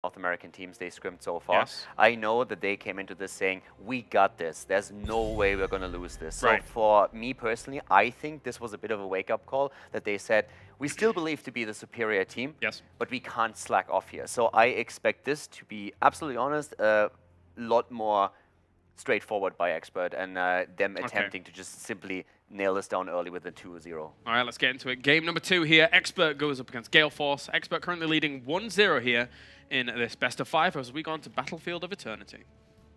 North American teams they scrimmed so far. Yes. I know that they came into this saying, we got this. There's no way we're going to lose this. Right. So for me personally, I think this was a bit of a wake-up call that they said, we still believe to be the superior team, Yes. but we can't slack off here. So I expect this to be, absolutely honest, a lot more straightforward by Expert and them attempting to just simply nail this down early with a 2-0. All right, let's get into it. Game number 2 here. Expert goes up against Gale Force. Expert currently leading 1-0 here in this best of 5 as we go on to Battlefield of Eternity.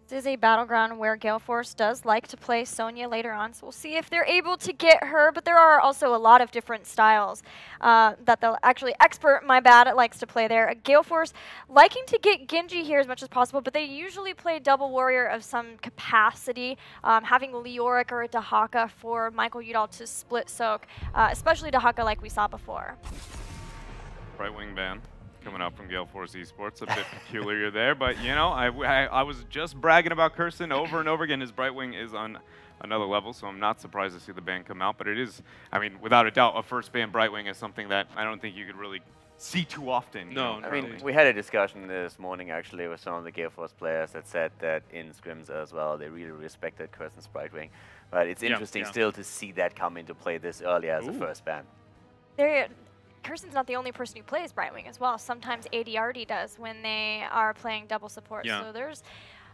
This is a battleground where Gale Force does like to play Sonya later on, so we'll see if they're able to get her, but there are also a lot of different styles that they'll actually Expert, my bad, likes to play there. Gale Force liking to get Genji here as much as possible, but they usually play double warrior of some capacity, having Leoric or a Dahaka for Michael Udall to split soak, especially Dahaka like we saw before. Right wing ban coming out from Gale Force eSports, a bit peculiar there, but you know, I was just bragging about Kirsten over and over again. His Bright Wing is on another level, so I'm not surprised to see the ban come out, but it is, I mean, without a doubt, a first ban Bright Wing is something that I don't think you could really see too often. No, I mean, we had a discussion this morning actually with some of the Gale Force players that said that in scrims as well, they really respected Kirsten's Bright Wing. But it's interesting still to see that come into play this early as a first ban. Kirsten's not the only person who plays Brightwing as well. Sometimes ADRD does when they are playing double support. Yeah. So there's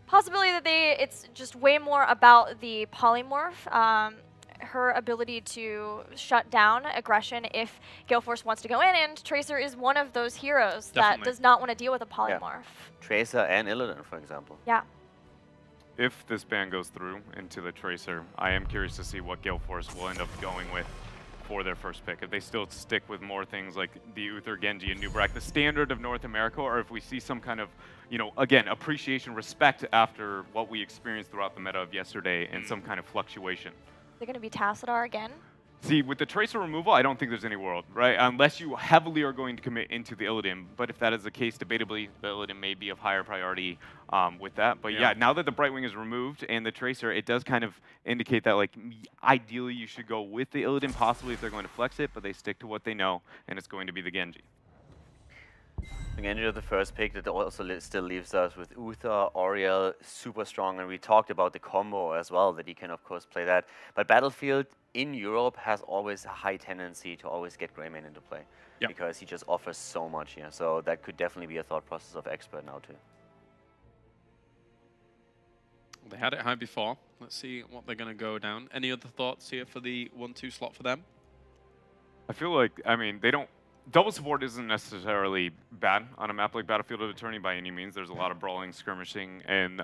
possibility that it's just way more about the polymorph, her ability to shut down aggression if Gale Force wants to go in, and Tracer is one of those heroes that does not want to deal with a polymorph. Yeah. Tracer and Illidan, for example. Yeah. If this ban goes through into the Tracer, I am curious to see what Gale Force will end up going with for their first pick. If they still stick with more things like the Uther, Genji, and Nubrak, the standard of North America, or if we see some kind of, you know, again, appreciation, respect after what we experienced throughout the meta of yesterday and some kind of fluctuation. They're going to be Tassadar again? See, with the Tracer removal, I don't think there's any world, right? Unless you heavily are going to commit into the Illidan. But if that is the case, debatably, the Illidan may be of higher priority with that. But yeah, now that the Brightwing is removed and the Tracer, it does kind of indicate that, like, ideally you should go with the Illidan, possibly if they're going to flex it, but they stick to what they know, and it's going to be the Genji. The Genji of the first pick, that also still leaves us with Uther, Oriel, super strong, and we talked about the combo as well, that he can of course play that. But Battlefield in Europe has always a high tendency to always get Greymane into play, because he just offers so much here. So that could definitely be a thought process of Expert now too. They had it high before. Let's see what they're going to go down. Any other thoughts here for the 1-2 slot for them? I feel like, I mean, they don't, double support isn't necessarily bad on a map like Battlefield of Eternity by any means. There's a lot of brawling, skirmishing, and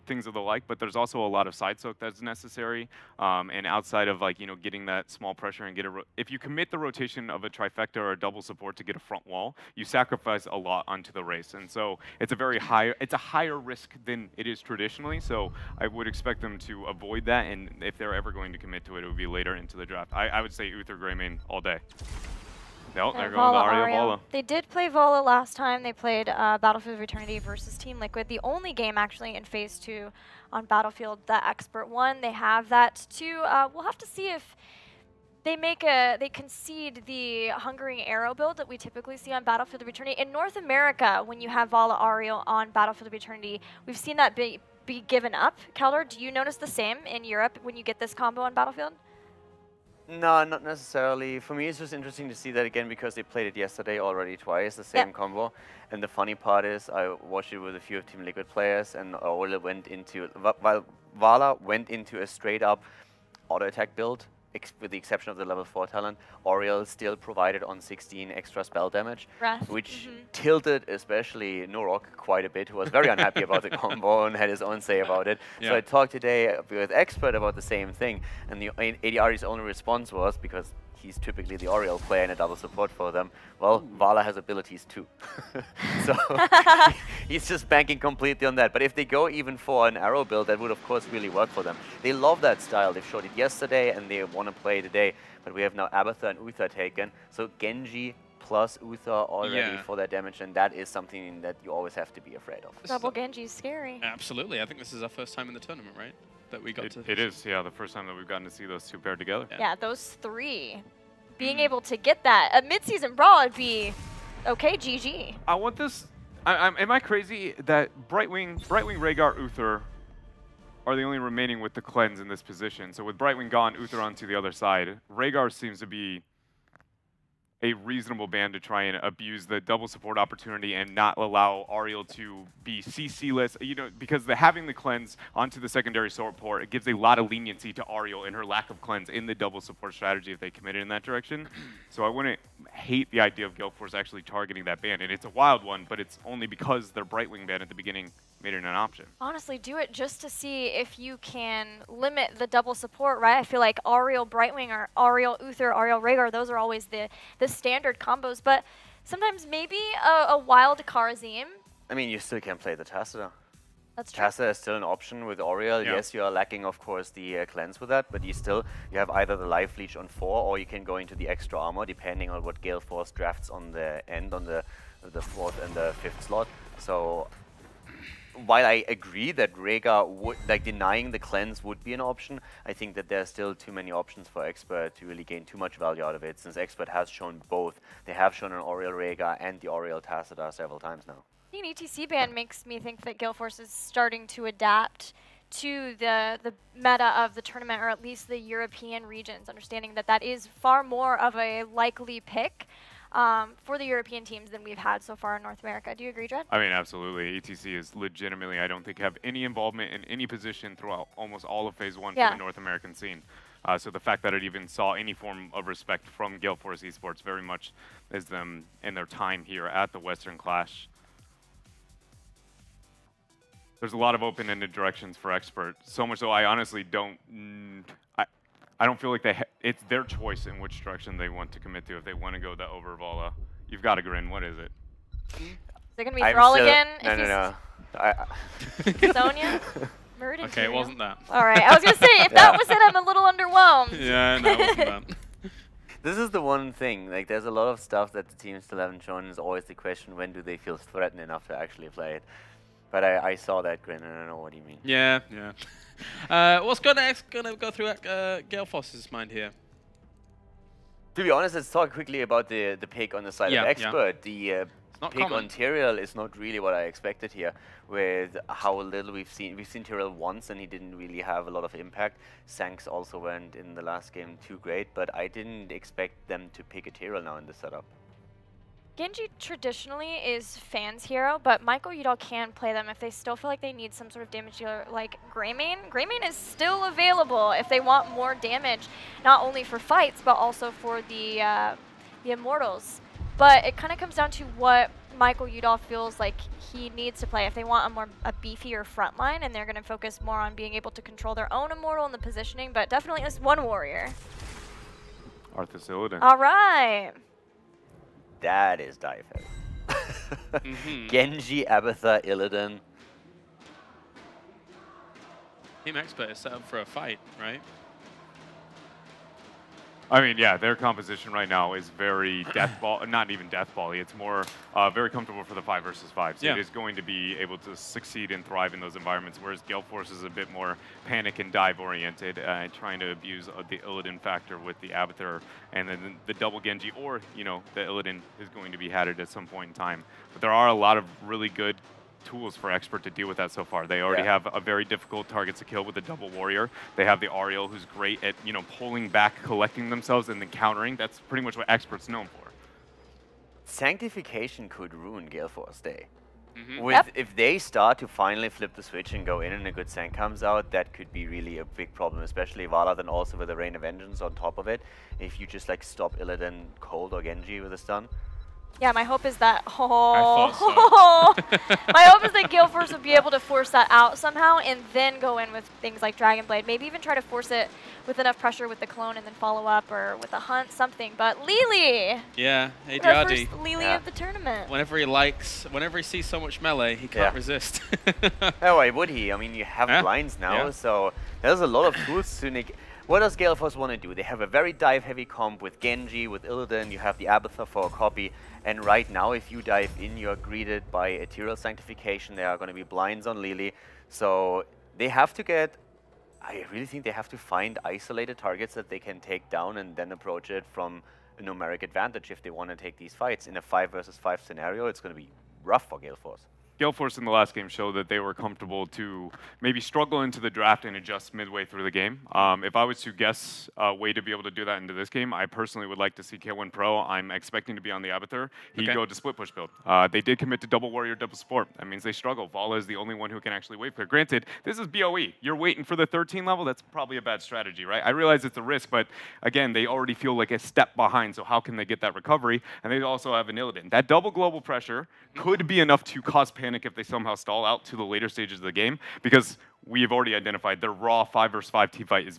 things of the like, but there's also a lot of side soak that's necessary. And outside of, like, you know, getting that small pressure and if you commit the rotation of a trifecta or a double support to get a front wall, you sacrifice a lot onto the race. And so it's a higher risk than it is traditionally. So I would expect them to avoid that. And if they're ever going to commit to it, it would be later into the draft. I would say Uther Greymane all day. No, they're going to Aria Vala. They did play Vala last time. They played Battlefield of Eternity versus Team Liquid. The only game actually in Phase 2 on Battlefield that Expert won. They have that too. We'll have to see if they concede the Hungering Arrow build that we typically see on Battlefield of Eternity. In North America, when you have Vala Ariel on Battlefield of Eternity, we've seen that be given up. Keldor, do you notice the same in Europe when you get this combo on Battlefield? No, not necessarily. For me, it's just interesting to see that again because they played it yesterday already twice, the same combo. And the funny part is, I watched it with a few of Team Liquid players, and Vala went into a straight-up auto-attack build, with the exception of the level 4 talent. Oriel still provided on 16 extra spell damage, which tilted especially Norok quite a bit, who was very unhappy about the combo and had his own say about it. So I talked today with Expert about the same thing, and the ADR's only response was, because he's typically the Oriel player and a double support for them, well, Vala has abilities too. So he's just banking completely on that. But if they go even for an arrow build, that would of course really work for them. They love that style. They've showed it yesterday and they want to play today. But we have now Abatha and Uther taken. So Genji plus Uther already for that damage, and that is something that you always have to be afraid of. Double Genji is scary. Absolutely. I think this is our first time in the tournament, right? That we got to. It is, yeah, the first time that we've gotten to see those two paired together. Yeah, those three. Being able to get that. A mid-season brawl would be okay, GG. I want this Am I crazy that Brightwing, Rhaegar, Uther are the only remaining with the cleanse in this position? So with Brightwing gone, Uther onto the other side, Rhaegar seems to be a reasonable ban to try and abuse the double support opportunity and not allow Ariel to be CC-less, you know, because having the cleanse onto the secondary support, it gives a lot of leniency to Ariel in her lack of cleanse in the double support strategy if they committed in that direction. So I wouldn't hate the idea of Gale Force actually targeting that ban, and it's a wild one, but it's only because their Brightwing ban at the beginning made it an option. Honestly, do it just to see if you can limit the double support, right? I feel like Ariel Brightwing or Ariel Uther, Ariel Rhaegar, those are always the standard combos, but sometimes maybe a wild Karazim. I mean, you still can play the Tacita. That's true. Tacita is still an option with Oriel. Yeah. Yes, you are lacking, of course, the cleanse with that, but you have either the life leech on 4, or you can go into the extra armor, depending on what Gale Force drafts on the end, on the 4th and the 5th slot. So while I agree that Rhaegar would, denying the cleanse would be an option, I think that there's still too many options for Expert to really gain too much value out of it, since Expert has shown both. They have shown an Oriel Rhaegar and the Oriel Tacita several times now. The ETC ban makes me think that Gale Force is starting to adapt to the meta of the tournament, or at least the European regions, understanding that that is far more of a likely pick for the European teams than we've had so far in North America. Do you agree, Dred? I mean, absolutely. ETC is legitimately, I don't think, have any involvement in any position throughout almost all of Phase 1 for the North American scene. So the fact that it even saw any form of respect from Gale Force eSports very much is them in their time here at the Western Clash. There's a lot of open-ended directions for Expert. So much so I honestly don't... I don't feel like it's their choice in which direction they want to commit to. If they want to go the Overvala, you've got to grin. What is it? Is it going to be Thrall again? No. Sonya? Murdered Okay, it wasn't that. All right, I was going to say, if that was it, I'm a little underwhelmed. Yeah, no, it wasn't that. This is the one thing. Like, there's a lot of stuff that the teams still haven't shown. It's always the question, when do they feel threatened enough to actually play it? But I saw that grin, and I know what you mean. Yeah, yeah. What's gonna go through Gale Force's mind here? To be honest, let's talk quickly about the pick on the side of Expert. The pick on Tyrael is not really what I expected here, with how little we've seen. We've seen Tyrael once, and he didn't really have a lot of impact. Sanks also weren't in the last game too great, but I didn't expect them to pick a Tyrael now in the setup. Genji traditionally is Fan's hero, but Michael Udall can play them if they still feel like they need some sort of damage dealer like Greymane. Greymane is still available if they want more damage, not only for fights, but also for the Immortals. But it kind of comes down to what Michael Udall feels like he needs to play. If they want a beefier front line, and they're going to focus more on being able to control their own Immortal and the positioning, but definitely as one warrior. Arthas Illidan. All right. That is dive heavy. Genji, Abathur, Illidan. Team Expert is set up for a fight, right? I mean, yeah, their composition right now is very deathball, not even deathball-y. It's more very comfortable for the 5 versus 5. So it is going to be able to succeed and thrive in those environments, whereas Gale Force is a bit more panic and dive-oriented, trying to abuse the Illidan factor with the Abathur, and then the double Genji, or, you know, the Illidan is going to be hatted at some point in time. But there are a lot of really good tools for Expert to deal with that so far. They already have a very difficult target to kill with a double warrior. They have the Ariel, who's great at, you know, pulling back, collecting themselves, and then countering. That's pretty much what Expert's known for. Sanctification could ruin Gale Force Day. If they start to finally flip the switch and go in and a good Sank comes out, that could be really a big problem, especially Vala, then also with the Rain of Vengeance on top of it. If you just like stop Illidan cold or Genji with a stun. Yeah, my hope is that I thought so. My hope is that Gale Force would be able to force that out somehow and then go in with things like Dragon Blade. Maybe even try to force it with enough pressure with the clone and then follow up, or with a hunt, something. But Lili! Yeah, our first Lili of the tournament. Whenever he sees so much melee, he can't resist. Oh, why would he? I mean, you have blinds now, so there's a lot of tools to negate. What does Gale Force want to do? They have a very dive-heavy comp with Genji, with Illidan, you have the Abathur for a copy, and right now if you dive in, you're greeted by a Tyrael Sanctification. There are going to be blinds on Lili, so they have to get... I really think they have to find isolated targets that they can take down and then approach it from a numeric advantage if they want to take these fights. In a 5 versus 5 scenario, it's going to be rough for Gale Force. Gale Force in the last game showed that they were comfortable to maybe struggle into the draft and adjust midway through the game. If I was to guess a way to be able to do that into this game, I personally would like to see K1 Pro. I'm expecting to be on the Abathur. He'd go to split push build. They did commit to double warrior, double support. That means they struggle. Vala is the only one who can actually wave clear. Granted, this is BOE. You're waiting for the 13 level. That's probably a bad strategy, right? I realize it's a risk, but again, they already feel like a step behind, so how can they get that recovery? And they also have an Illidan. That double global pressure could be enough to cause panic if they somehow stall out to the later stages of the game, because we have already identified their raw 5 versus 5 team fight is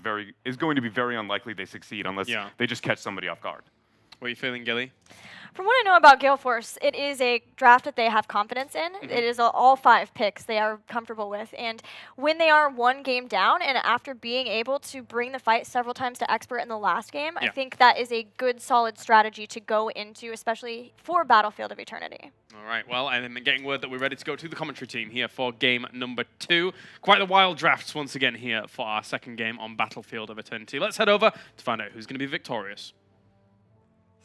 going to be very unlikely they succeed unless they just catch somebody off guard. What are you feeling, Gilly? From what I know about Gale Force, it is a draft that they have confidence in. It is all 5 picks they are comfortable with. And when they are 1 game down, and after being able to bring the fight several times to Expert in the last game, I think that is a good, solid strategy to go into, especially for Battlefield of Eternity. All right, well, and I'm getting word that we're ready to go to the commentary team here for game number 2. Quite the wild drafts once again here for our second game on Battlefield of Eternity. Let's head over to find out who's going to be victorious.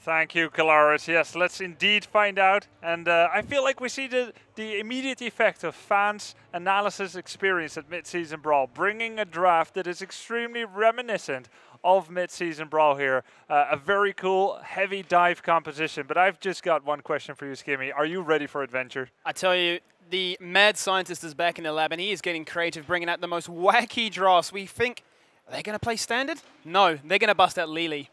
Thank you, Kalaris. Yes, let's indeed find out. And I feel like we see the immediate effect of fans' analysis experience at Mid-Season Brawl, bringing a draft that is extremely reminiscent of Mid-Season Brawl here. A very cool, heavy dive composition. But I've just got one question for you, Skimmy. Are you ready for adventure? I tell you, the mad scientist is back in the lab, and he is getting creative, bringing out the most wacky drafts. We think, are they going to play standard? No, they're going to bust out Lili.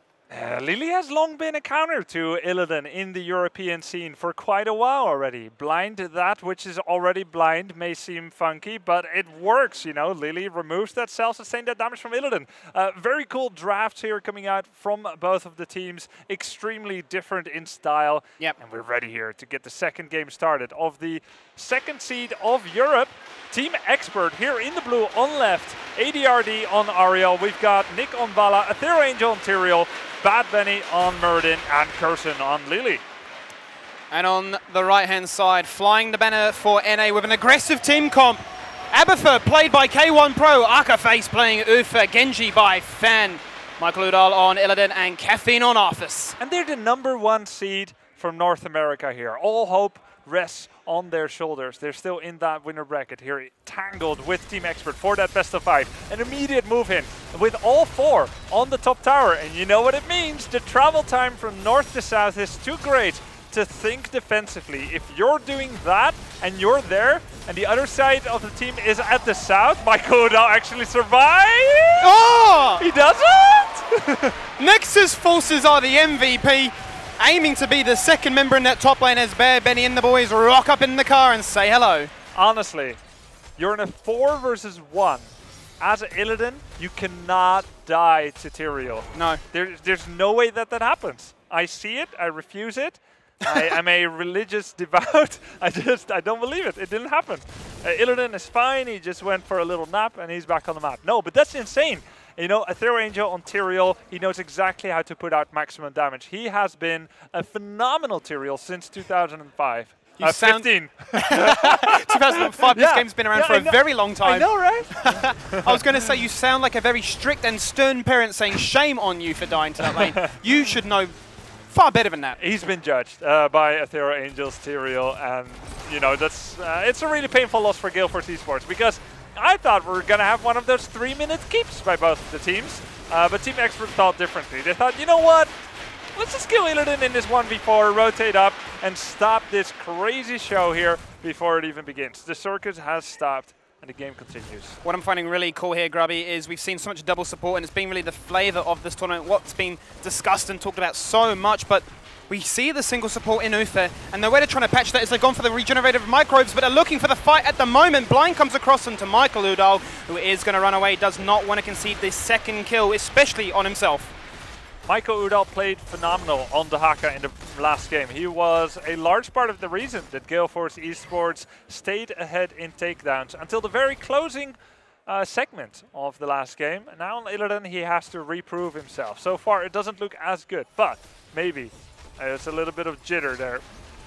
Lili has long been a counter to Illidan in the European scene for quite a while already. Blind, that which is already blind, may seem funky, but it works, you know. Lili removes that self-sustain that damage from Illidan. Very cool drafts here coming out from both of the teams. Extremely different in style. Yep. And we're ready here to get the second game started of the second seed of Europe. Team Expert here in the blue on left. ADRD on Ariel. We've got Nick on Vala, Aethera Angel on Tyrael, Bad Benny on Muradin, and Curson on Lili. And on the right-hand side, flying the banner for NA with an aggressive team comp. Abathur played by K1 Pro, Arcaface playing Ufa, Genji by Fan, Michael Udall on Illidan, and Caffeine on Arthas. And they're the #1 seed from North America here. All hope rests on their shoulders. They're still in that winner bracket here, tangled with Team Expert for that best of 5. An immediate move in with all 4 on the top tower. And you know what it means. The travel time from north to south is too great to think defensively. If you're doing that and you're there and the other side of the team is at the south, Michael Udall actually survives. Oh! He doesn't! Nexus Forces are the MVP. Aiming to be the second member in that top lane as Bad Benny and the boys rock up in the car and say hello. Honestly, you're in a 4 versus 1. As Illidan, you cannot die to Tyrael. No. There's no way that happens. I see it, I refuse it. I'm a religious devout. I don't believe it. It didn't happen. Illidan is fine, he just went for a little nap and he's back on the map. No, but that's insane. You know, Aethera Angel on Tyrael, he knows exactly how to put out maximum damage. He has been a phenomenal Tyrael since 2005. 15. 2005, this game's been around for a very long time. I know, right? I was going to say, you sound like a very strict and stern parent saying shame on you for dying to that lane. You should know far better than that. He's been judged by Aethera Angel's Tyrael, and, you know, that's it's a really painful loss for Gale Force eSports, because I thought we were going to have one of those 3-minute keeps by both of the teams, but Team Expert thought differently. They thought, you know what? Let's just kill Illidan in this 1v4, rotate up, and stop this crazy show here before it even begins. The circus has stopped, and the game continues. What I'm finding really cool here, Grubby, is we've seen so much double support, and it's been really the flavor of this tournament, what's been discussed and talked about so much, but we see the single support in Uther, and the way they're trying to patch that is they've gone for the regenerative microbes, but they're looking for the fight at the moment. Blind comes across into Michael Udall, who is going to run away, does not want to concede this second kill, especially on himself. Michael Udall played phenomenal on the Haka in the last game. He was a large part of the reason that Gale Force eSports stayed ahead in takedowns until the very closing segment of the last game. And now on Illidan, he has to reprove himself. So far, it doesn't look as good, but maybe there's a little bit of jitter there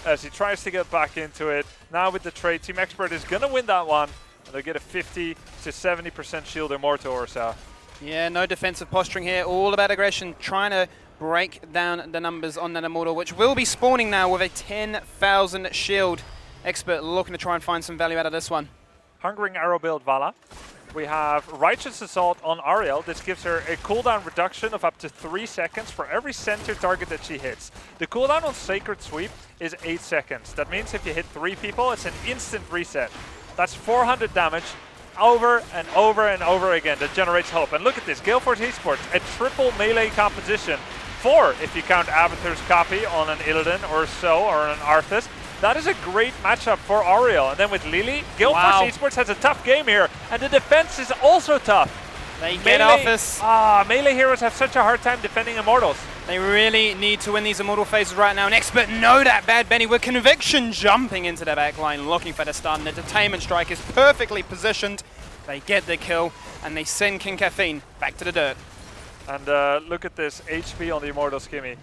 as he tries to get back into it. Now with the trade, Team Expert is going to win that one. They'll get a 50 to 70% shield immortal or so. Yeah, no defensive posturing here, all about aggression, trying to break down the numbers on that Immortal, which will be spawning now with a 10,000 shield. Expert looking to try and find some value out of this one. Hungering arrow build Vala. We have Righteous Assault on Ariel. This gives her a cooldown reduction of up to 3 seconds for every center target that she hits. The cooldown on Sacred Sweep is 8 seconds. That means if you hit 3 people, it's an instant reset. That's 400 damage over and over and over again. That generates hope. And look at this, Gale Force eSports, a triple melee composition. 4 if you count Abathur's copy on an Illidan or so, or an Arthas. That is a great matchup for Ariel. And then with Lily, Gale Force eSports has a tough game here. And the defense is also tough. They get Arthas. Melee heroes have such a hard time defending Immortals. They really need to win these Immortal phases right now. And Expert know that, Bad Benny, with conviction jumping into the backline, looking for the stun. The Detainment Strike is perfectly positioned. They get the kill, and they send King Caffeine back to the dirt. And look at this HP on the Immortal Skimmy.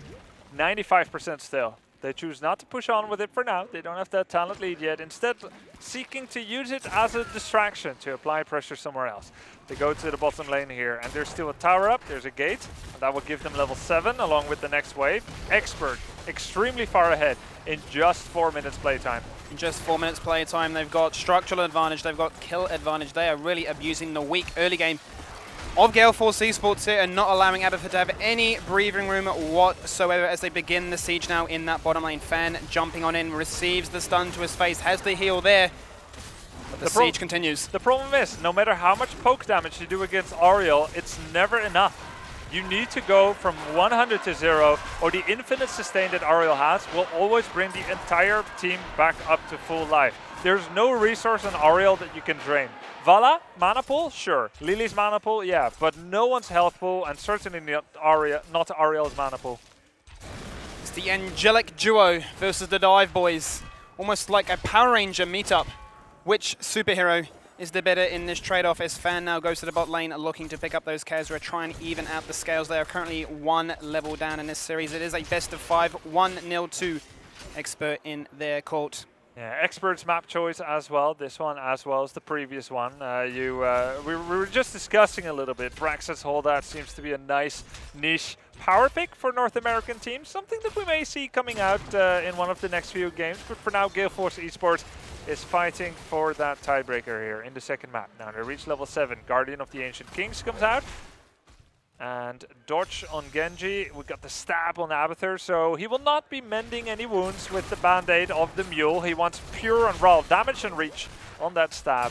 95% still. They choose not to push on with it for now. They don't have that talent lead yet. Instead, seeking to use it as a distraction to apply pressure somewhere else. They go to the bottom lane here, and there's still a tower up. There's a gate. And that will give them level 7 along with the next wave. Expert, extremely far ahead in just 4 minutes playtime. In just 4 minutes playtime, they've got structural advantage. They've got kill advantage. They are really abusing the weak early game of Gale Force eSports here and not allowing Abathur to have any breathing room whatsoever as they begin the siege now in that bottom lane. Fan jumping on in, receives the stun to his face, has the heal there. But the siege continues. The problem is, no matter how much poke damage you do against Ariel, it's never enough. You need to go from 100 to 0, or the infinite sustain that Ariel has will always bring the entire team back up to full life. There's no resource on Ariel that you can drain. Vala, mana pool, sure. Lily's mana pool, yeah, but no one's health pool, and certainly not Ariel's mana pool. It's the angelic duo versus the Dive Boys. Almost like a Power Ranger meetup. Which superhero is the better in this trade-off as Fan now goes to the bot lane looking to pick up those Khazra, try and even out the scales. They are currently 1 level down in this series. It is a best of 5, 1-0 to Expert in their court. Yeah, Expert's map choice as well, this one as well as the previous one. We were just discussing a little bit. Brax's holdout seems to be a nice niche power pick for North American teams, something that we may see coming out in one of the next few games. But for now, Gale Force eSports is fighting for that tiebreaker here in the second map. Now they reach level 7. Guardian of the Ancient Kings comes out. And dodge on Genji. We got the stab on Abathur, so he will not be mending any wounds with the band-aid of the mule. He wants pure and raw damage and reach on that stab.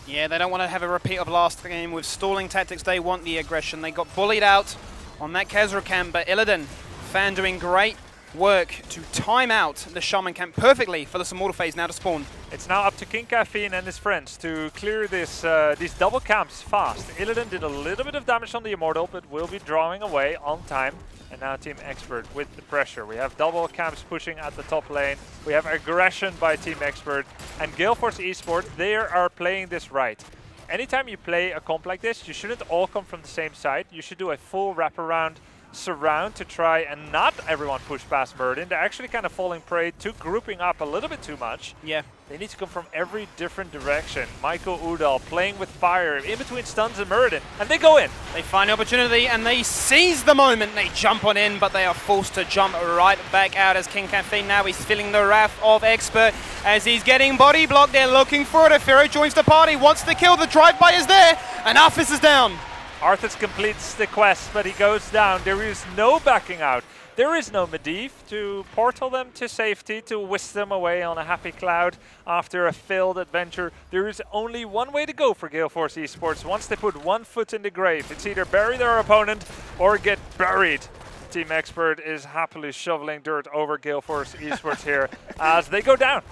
Yeah, they don't want to have a repeat of last game with stalling tactics. They want the aggression. They got bullied out on that Khazra camp, but Illidan, Fan doing great work to time out the Shaman camp perfectly for this Immortal phase now to spawn. It's now up to King Caffeine and his friends to clear this these double camps fast. Illidan did a little bit of damage on the Immortal, but will be drawing away on time. And now Team Expert with the pressure. We have double camps pushing at the top lane. We have aggression by Team Expert. And Gale Force eSports, they are playing this right. Anytime you play a comp like this, you shouldn't all come from the same side. You should do a full wraparound surround to try and not everyone push past Murden. They're actually kind of falling prey to grouping up a little bit too much. Yeah. They need to come from every different direction. Michael Udall playing with fire in between stuns and Murden, and they go in. They find the opportunity and they seize the moment. They jump on in, but they are forced to jump right back out as King Caffeine now is feeling the wrath of Expert as he's getting body blocked. They're looking for it. Afero joins the party, wants to kill. The drive-by is there, and Arthas is down. Arthas completes the quest, but he goes down. There is no backing out. There is no Medivh to portal them to safety, to whisk them away on a happy cloud after a failed adventure. There is only one way to go for Gale Force eSports. Once they put one foot in the grave, it's either bury their opponent or get buried. Team Expert is happily shoveling dirt over Gale Force eSports here as they go down.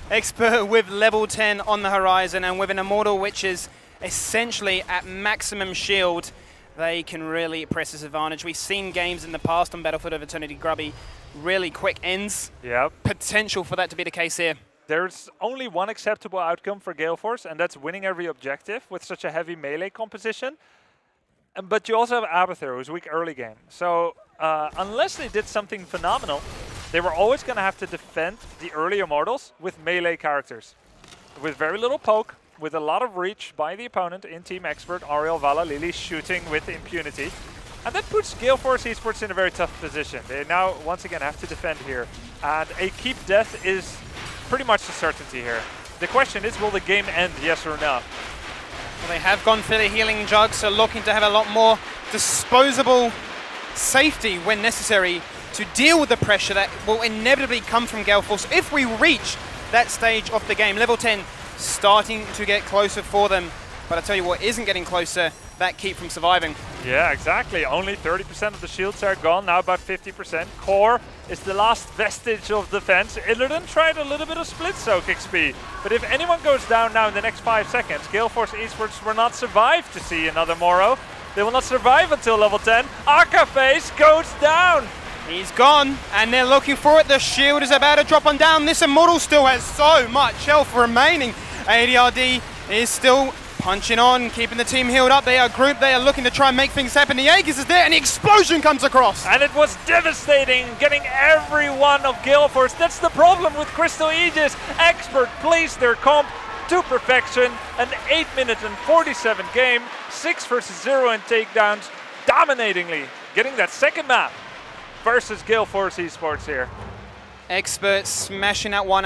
Expert with level 10 on the horizon and with an Immortal which is essentially at maximum shield. They can really press this advantage. We've seen games in the past on Battlefield of Eternity, Grubby, really quick ends. Yep. Potential for that to be the case here. There's only one acceptable outcome for Gale Force, and that's winning every objective with such a heavy melee composition. But you also have Abathur, who's weak early game. So unless they did something phenomenal, they were always going to have to defend the early Immortals with melee characters. With very little poke, with a lot of reach by the opponent in Team Expert, Ariel, Vala, Lily shooting with impunity. And that puts Gale Force eSports in a very tough position. They now, once again, have to defend here. And a keep death is pretty much a certainty here. The question is, will the game end, yes or no? Well, they have gone for the healing jug, so looking to have a lot more disposable safety when necessary to deal with the pressure that will inevitably come from Gale Force if we reach that stage of the game. Level 10 starting to get closer for them, but I tell you what isn't getting closer, that keep from surviving. Yeah, exactly. Only 30% of the shields are gone, now about 50%. Core is the last vestige of defense. Illidan tried a little bit of split soak XP, but if anyone goes down now in the next 5 seconds, Gale Force eSports will not survive to see another Moro. They will not survive until level 10. Akaface goes down. He's gone, and they're looking for it. The shield is about to drop on down. This Immortal still has so much health remaining. ADRD is still punching on, keeping the team healed up. They are grouped, they are looking to try and make things happen. The Aegis is there, and the explosion comes across. And it was devastating, getting every one of Gale Force. That's the problem with Crystal Aegis. Expert plays their comp to perfection. An 8-minute and 47 game, 6 versus 0 in takedowns, dominatingly getting that second map versus Gale Force eSports here. Expert smashing that one out.